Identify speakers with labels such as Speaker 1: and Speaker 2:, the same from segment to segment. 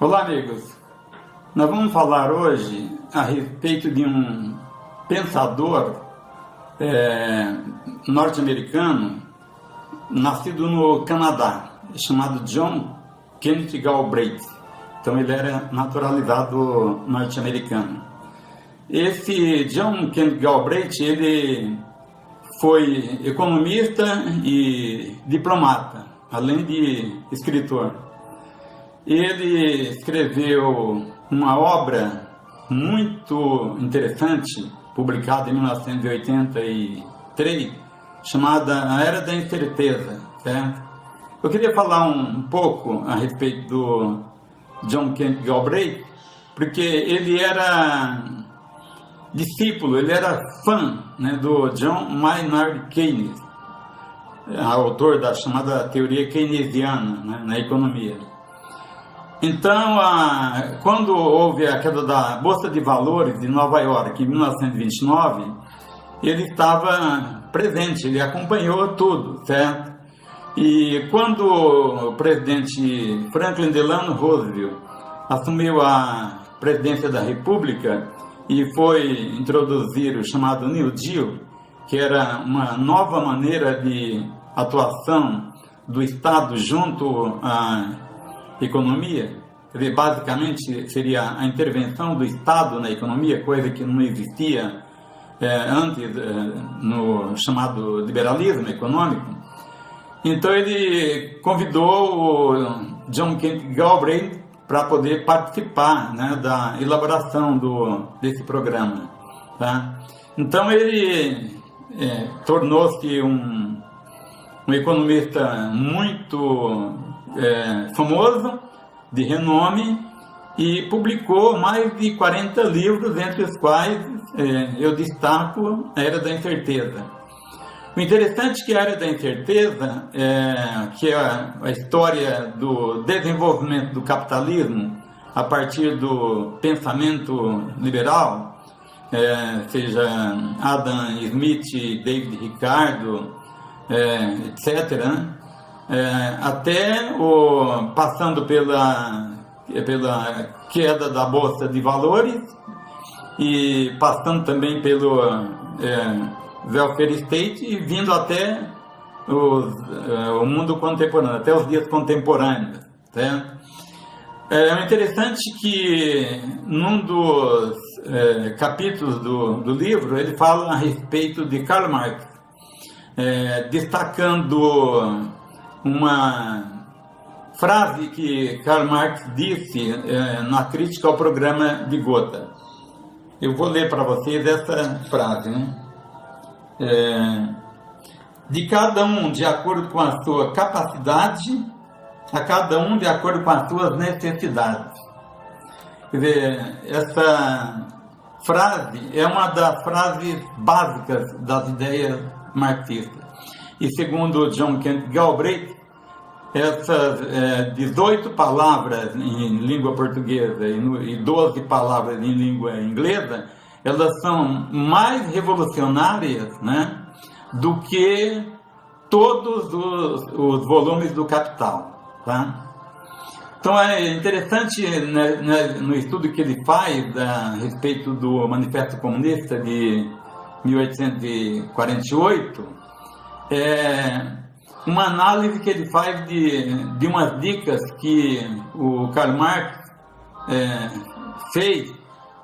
Speaker 1: Olá, amigos. Nós vamos falar hoje a respeito de um pensador norte-americano nascido no Canadá, chamado John Kenneth Galbraith. Então ele era naturalizado norte-americano. Esse John Kenneth Galbraith, ele foi economista e diplomata, além de escritor. Ele escreveu uma obra muito interessante, publicada em 1983, chamada A Era da Incerteza, certo? Eu queria falar um pouco a respeito do John Kenneth Galbraith, porque ele era discípulo, ele era fã, né, do John Maynard Keynes, autor da chamada teoria keynesiana, né, na economia. Então, quando houve a queda da Bolsa de Valores de Nova York em 1929, ele estava presente, ele acompanhou tudo, certo? E quando o presidente Franklin Delano Roosevelt assumiu a presidência da República e foi introduzir o chamado New Deal, que era uma nova maneira de atuação do Estado junto à economia, quer dizer, basicamente seria a intervenção do Estado na economia, coisa que não existia antes no chamado liberalismo econômico. Então ele convidou o John Kenneth Galbraith para poder participar, né, da elaboração desse programa, tá? Então ele tornou-se um economista muito famoso, de renome, e publicou mais de 40 livros, entre os quais eu destaco A Era da Incerteza. O interessante é que A Era da Incerteza, que é a história do desenvolvimento do capitalismo a partir do pensamento liberal, seja Adam Smith, David Ricardo, etc., né? Até passando pela queda da Bolsa de Valores e passando também pelo welfare state e vindo até o mundo contemporâneo, até os dias contemporâneos, certo? É interessante que num dos capítulos do livro ele fala a respeito de Karl Marx, destacando uma frase que Karl Marx disse na crítica ao programa de Gotha. Eu vou ler para vocês essa frase, né? De cada um de acordo com a sua capacidade, a cada um de acordo com as suas necessidades. Quer dizer, essa frase é uma das frases básicas das ideias marxistas. E segundo John Kenneth Galbraith, essas 18 palavras em língua portuguesa e 12 palavras em língua inglesa, elas são mais revolucionárias, né, do que todos os volumes do Capital, tá? Então é interessante, né, no estudo que ele faz a respeito do Manifesto Comunista de 1848, uma análise que ele faz de umas dicas que o Karl Marx fez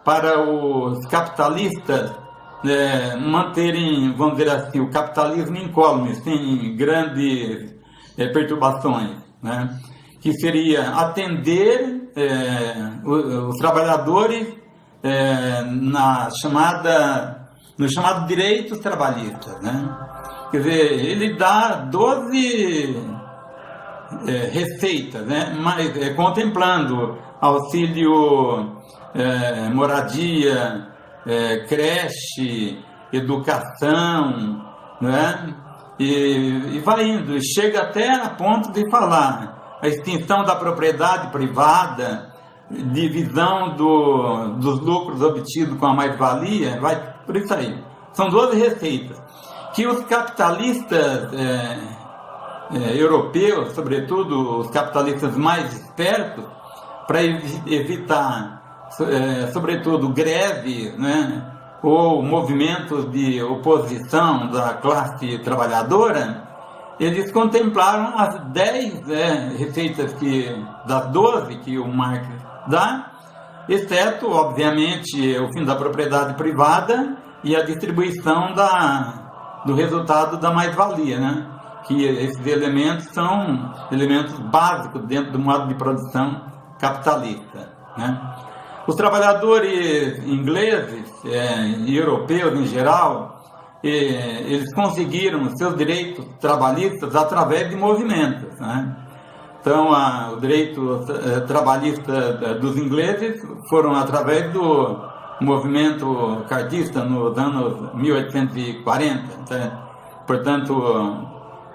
Speaker 1: para os capitalistas manterem, vamos dizer assim, o capitalismo incólume, sem grandes perturbações, né? Que seria atender os trabalhadores no chamado direitos trabalhistas, né? Quer dizer, ele dá 12 receitas, né? Mas contemplando auxílio, moradia, creche, educação, né? E vai indo, e chega até a ponto de falar a extinção da propriedade privada, divisão dos lucros obtidos com a mais-valia, vai por isso aí. São 12 receitas que os capitalistas europeus, sobretudo os capitalistas mais espertos, para evitar, sobretudo, greve, né, ou movimentos de oposição da classe trabalhadora, eles contemplaram as 10 receitas das 12 que o Marx dá, exceto, obviamente, o fim da propriedade privada e a distribuição do resultado da mais-valia, né? Que esses elementos são elementos básicos dentro do modo de produção capitalista, né? Os trabalhadores ingleses e europeus em geral, eles conseguiram seus direitos trabalhistas através de movimentos, né? Então, o direito trabalhista dos ingleses foram através do movimento cartista nos anos 1840, né? Portanto,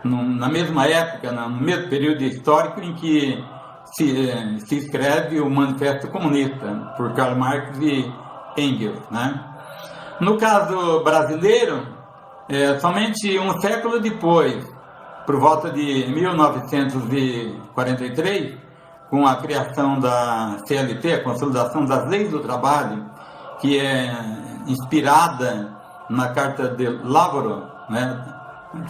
Speaker 1: na mesma época, no mesmo período histórico em que se escreve o Manifesto Comunista, por Karl Marx e Engels, né? No caso brasileiro, somente um século depois, por volta de 1943, com a criação da CLT, a Consolidação das Leis do Trabalho, que é inspirada na Carta de Lavoro, né,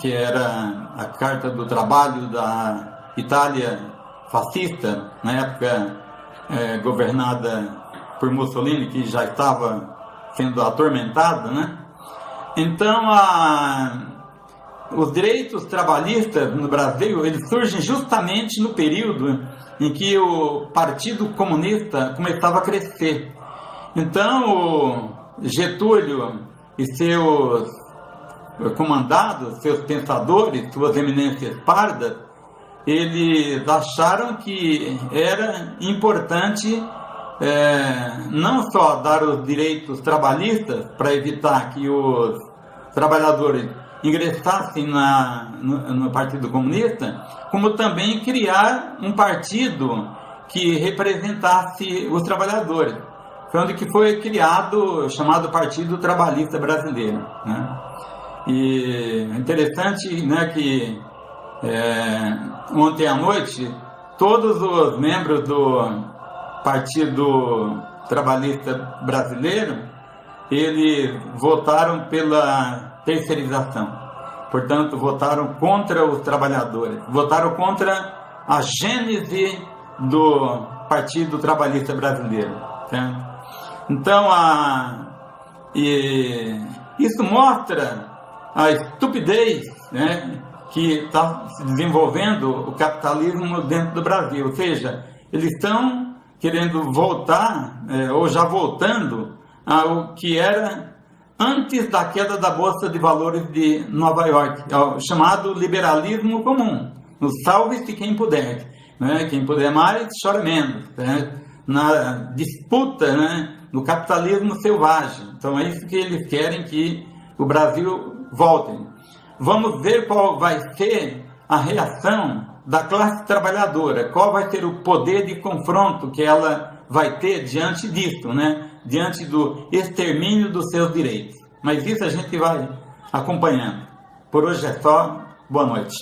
Speaker 1: que era a Carta do Trabalho da Itália fascista, na época governada por Mussolini, que já estava sendo atormentado, né? Então, os direitos trabalhistas no Brasil, eles surgem justamente no período em que o Partido Comunista começava a crescer. Então, o Getúlio e seus comandados, seus pensadores, suas eminências pardas, eles acharam que era importante não só dar os direitos trabalhistas para evitar que os trabalhadores ingressassem no Partido Comunista, como também criar um partido que representasse os trabalhadores. Foi onde que foi criado o chamado Partido Trabalhista Brasileiro, né? E é interessante, né, que ontem à noite todos os membros do Partido Trabalhista Brasileiro, eles votaram pela terceirização. Portanto, votaram contra os trabalhadores, votaram contra a gênese do Partido Trabalhista Brasileiro, certo? Então, isso mostra a estupidez, né, que está se desenvolvendo o capitalismo dentro do Brasil. Ou seja, eles estão querendo voltar, ou já voltando, ao que era antes da queda da Bolsa de Valores de Nova York, o chamado liberalismo comum, no salve-se quem puder, né? Quem puder mais, chora menos, né? Na disputa, né, no capitalismo selvagem. Então é isso que eles querem que o Brasil volte. Vamos ver qual vai ser a reação da classe trabalhadora, qual vai ser o poder de confronto que ela vai ter diante disso, né? Diante do extermínio dos seus direitos. Mas isso a gente vai acompanhando. Por hoje é só. Boa noite.